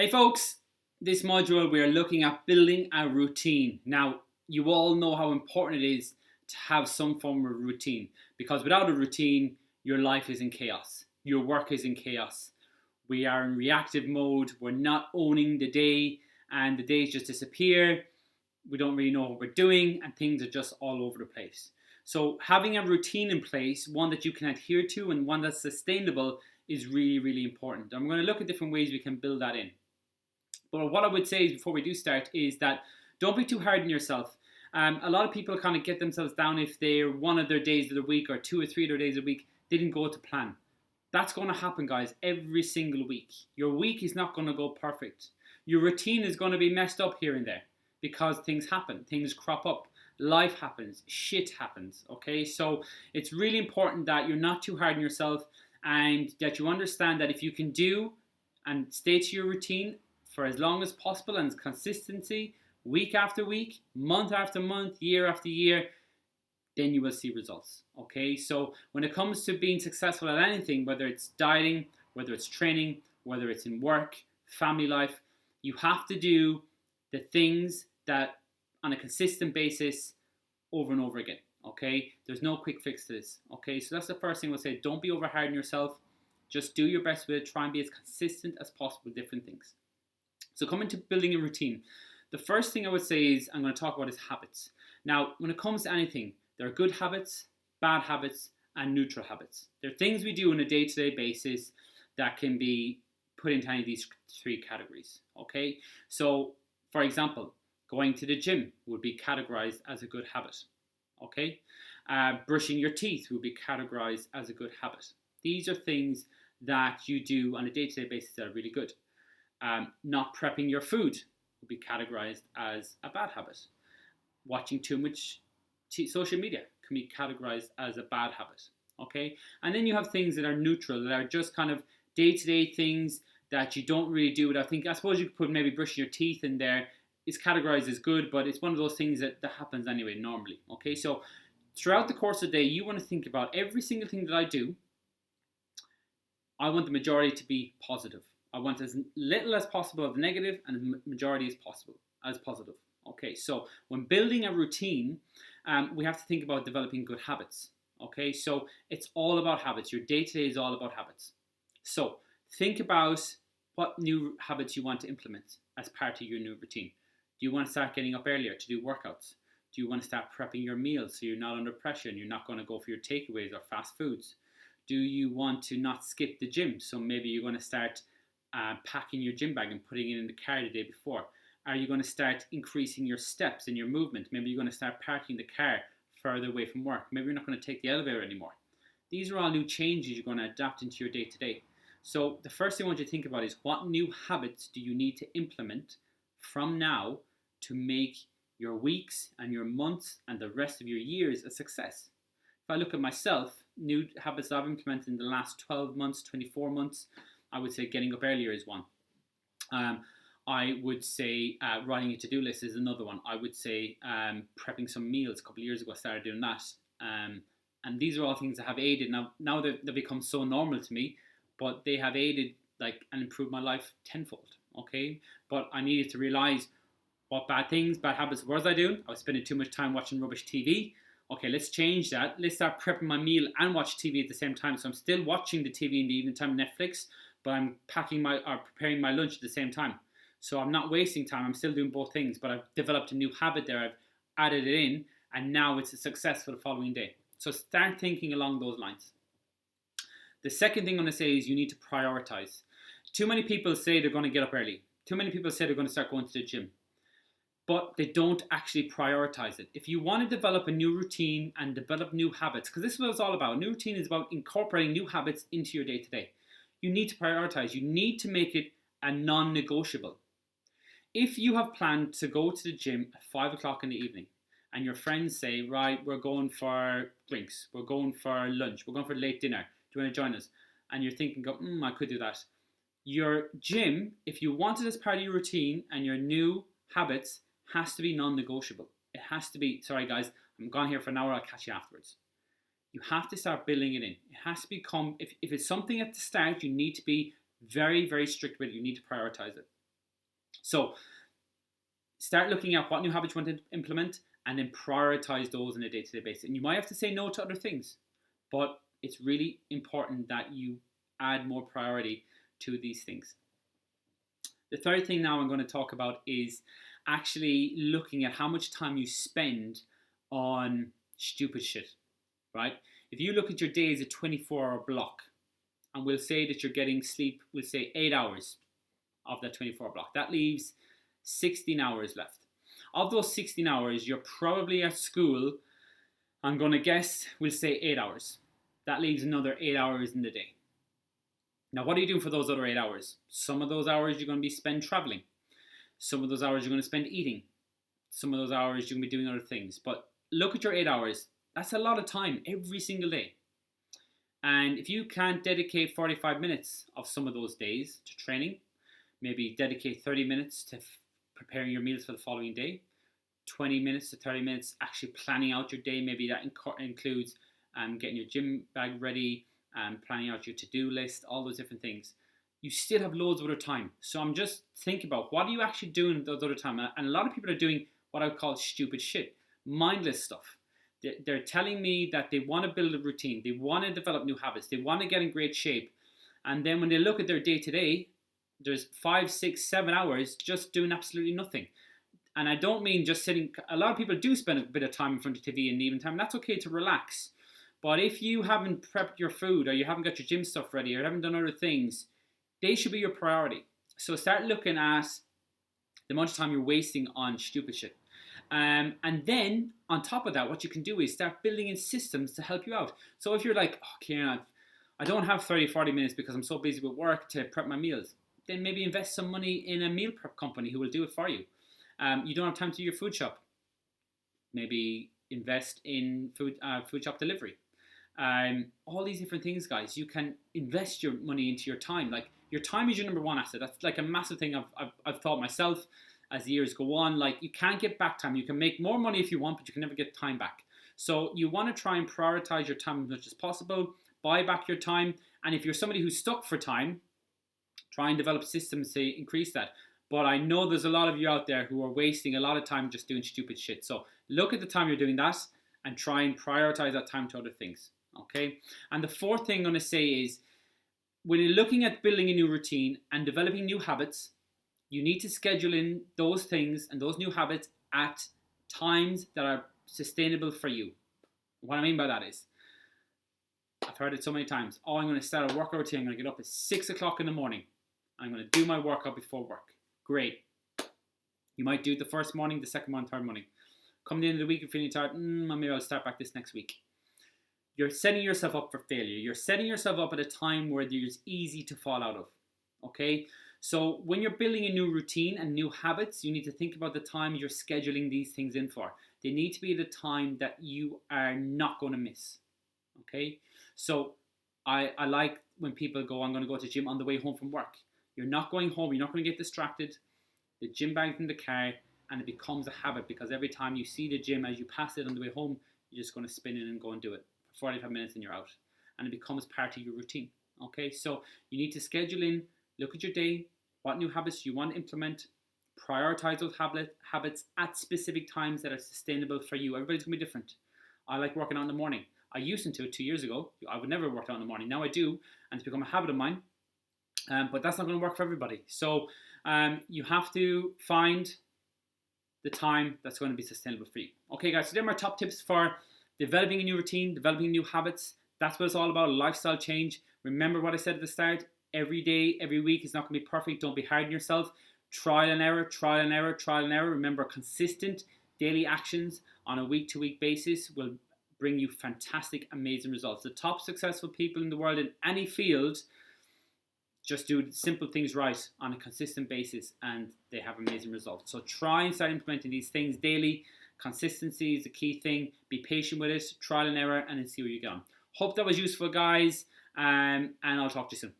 Hey folks, this module we are looking at building a routine. Now, you all know how important it is to have some form of routine because without a routine, your life is in chaos. Your work is in chaos. We are in reactive mode. We're not owning the day and the days just disappear. We don't really know what we're doing and things are just all over the place. So, having a routine in place, one that you can adhere to and one that's sustainable, is really, really important. I'm going to look at different ways we can build that in. But what I would say is before we do start is that don't be too hard on yourself. A lot of people kind of get themselves down if they're one of their days of the week or 2 or 3 of their days of the week didn't go to plan. That's going to happen, guys, every single week. Your week is not going to go perfect. Your routine is going to be messed up here and there because things happen, things crop up, life happens, shit happens, okay? So it's really important that you're not too hard on yourself and that you understand that if you can do and stay to your routine for as long as possible and consistency, week after week, month after month, year after year, then you will see results. Okay, so when it comes to being successful at anything, whether it's dieting, whether it's training, whether it's in work, family life, you have to do the things that on a consistent basis over and over again. Okay, there's no quick fix to this. Okay, so that's the first thing we'll say. Don't be over hard on yourself. Just do your best with it. Try and be as consistent as possible with different things. So coming to building a routine, the first thing I would say is I'm going to talk about is habits. Now, when it comes to anything, there are good habits, bad habits, and neutral habits. There are things we do on a day-to-day basis that can be put into any of these three categories. Okay, so for example, going to the gym would be categorized as a good habit. Okay, brushing your teeth would be categorized as a good habit. These are things that you do on a day-to-day basis that are really good. Not prepping your food would be categorized as a bad habit. Watching too much social media can be categorized as a bad habit. Okay, and then you have things that are neutral, that are just kind of day-to-day things that you don't really do. I suppose you could put maybe brushing your teeth in there. It's categorized as good, but it's one of those things that happens anyway normally. Okay, so throughout the course of the day, you want to think about every single thing that I do. I want the majority to be positive. I want as little as possible of negative and a majority as possible as positive. Okay, so when building a routine, we have to think about developing good habits. Okay, so it's all about habits. Your day-to-day is all about habits. So think about what new habits you want to implement as part of your new routine. Do you want to start getting up earlier to do workouts? Do you want to start prepping your meals so you're not under pressure and you're not going to go for your takeaways or fast foods? Do you want to not skip the gym? So maybe you're going to start packing your gym bag and putting it in the car the day before. Are you going to start increasing your steps and your movement? Maybe you're going to start parking the car further away from work. Maybe you're not going to take the elevator anymore. These are all new changes you're going to adapt into your day-to-day. So the first thing I want you to think about is what new habits do you need to implement from now to make your weeks and your months and the rest of your years a success. If I look at myself, new habits I've implemented in the last 12 months, 24 months, I would say getting up earlier is one. I would say writing a to-do list is another one. I would say prepping some meals. A couple of years ago I started doing that. And these are all things that have aided. Now they've become so normal to me, but they have aided and improved my life tenfold. Okay, but I needed to realize what bad habits was I doing. I was spending too much time watching rubbish TV. Okay, let's change that. Let's start prepping my meal and watch TV at the same time. So I'm still watching the TV in the evening time, Netflix, but I'm preparing my lunch at the same time. So I'm not wasting time. I'm still doing both things, but I've developed a new habit there. I've added it in, and now it's a success for the following day. So start thinking along those lines. The second thing I'm going to say is you need to prioritize. Too many people say they're going to get up early. Too many people say they're going to start going to the gym, but they don't actually prioritize it. If you want to develop a new routine and develop new habits, because this is what it's all about. A new routine is about incorporating new habits into your day-to-day. You need to prioritize. You need to make it a non-negotiable. If you have planned to go to the gym at 5 o'clock in the evening and your friends say, right, we're going for drinks, we're going for lunch, we're going for late dinner, do you want to join us? And you're thinking, I could do that. Your gym, if you want it as part of your routine and your new habits, has to be non-negotiable. It has to be, sorry guys, I'm gone here for an hour, I'll catch you afterwards. You have to start building it in. It has to become, if it's something at the start, you need to be very, very strict with it. You need to prioritize it. So start looking at what new habits you want to implement and then prioritize those on a day-to-day basis. And you might have to say no to other things, but it's really important that you add more priority to these things. The third thing now I'm going to talk about is actually looking at how much time you spend on stupid shit, right? If you look at your day as a 24-hour block, and we'll say that you're getting sleep, we'll say 8 hours of that 24-hour block. That leaves 16 hours left. Of those 16 hours, you're probably at school, I'm going to guess, we'll say 8 hours. That leaves another 8 hours in the day. Now, what are you doing for those other 8 hours? Some of those hours you're going to be spent traveling. Some of those hours you're going to spend eating. Some of those hours you're going to be doing other things. But look at your 8 hours. That's a lot of time every single day. And if you can't dedicate 45 minutes of some of those days to training, maybe dedicate 30 minutes to preparing your meals for the following day, 20 minutes to 30 minutes actually planning out your day. Maybe that includes getting your gym bag ready, planning out your to-do list, all those different things. You still have loads of other time. So I'm just thinking about what are you actually doing those other time? And a lot of people are doing what I would call stupid shit, mindless stuff. They're telling me that they want to build a routine, they want to develop new habits, they want to get in great shape. And then when they look at their day-to-day, there's 5, 6, 7 hours just doing absolutely nothing. And I don't mean just sitting. A lot of people do spend a bit of time in front of TV in the evening time. That's okay to relax. But if you haven't prepped your food, or you haven't got your gym stuff ready, or you haven't done other things, they should be your priority. So start looking at the amount of time you're wasting on stupid shit. And then on top of that, what you can do is start building in systems to help you out. So if you're like, oh, Kieran, I don't have 30, 40 minutes because I'm so busy with work to prep my meals, then maybe invest some money in a meal prep company who will do it for you. You don't have time to do your food shop. Maybe invest in food shop delivery. All these different things, guys. You can invest your money into your time. Like, your time is your number one asset. That's like a massive thing I've thought myself as the years go on. Like, you can't get back time. You can make more money if you want, but you can never get time back. So you want to try and prioritize your time as much as possible. Buy back your time. And if you're somebody who's stuck for time, try and develop systems to increase that. But I know there's a lot of you out there who are wasting a lot of time just doing stupid shit. So look at the time you're doing that and try and prioritize that time to other things. Okay? And the fourth thing I'm going to say is, when you're looking at building a new routine and developing new habits, you need to schedule in those things and those new habits at times that are sustainable for you. What I mean by that is, I've heard it so many times. Oh, I'm going to start a workout routine. I'm going to get up at 6 o'clock in the morning. I'm going to do my workout before work. Great. You might do it the first morning, the second morning, third morning. Come the end of the week, you're feeling tired. Maybe I'll start back this next week. You're setting yourself up for failure. You're setting yourself up at a time where it's easy to fall out of. Okay? So when you're building a new routine and new habits, you need to think about the time you're scheduling these things in for. They need to be the time that you are not going to miss. Okay? So I like when people go, I'm going to go to the gym on the way home from work. You're not going home. You're not going to get distracted. The gym bag's in the car, and it becomes a habit, because every time you see the gym, as you pass it on the way home, you're just going to spin in and go and do it for 45 minutes and you're out. And it becomes part of your routine. Okay, so you need to schedule in, look at your day, what new habits you want to implement, prioritize those habits at specific times that are sustainable for you. Everybody's going to be different. I like working out in the morning. I used to 2 years ago. I would never work out in the morning. Now I do, and it's become a habit of mine. But that's not going to work for everybody. So you have to find the time that's going to be sustainable for you. Okay, guys, so they're my top tips for developing a new routine, developing new habits. That's what it's all about, lifestyle change. Remember what I said at the start. Every day, every week is not going to be perfect. Don't be hard on yourself. Trial and error, trial and error, trial and error. Remember, consistent daily actions on a week-to-week basis will bring you fantastic, amazing results. The top successful people in the world in any field just do simple things right on a consistent basis, and they have amazing results. So try and start implementing these things daily. Consistency is the key thing. Be patient with it, trial and error, and then see where you get on. Hope that was useful, guys, and I'll talk to you soon.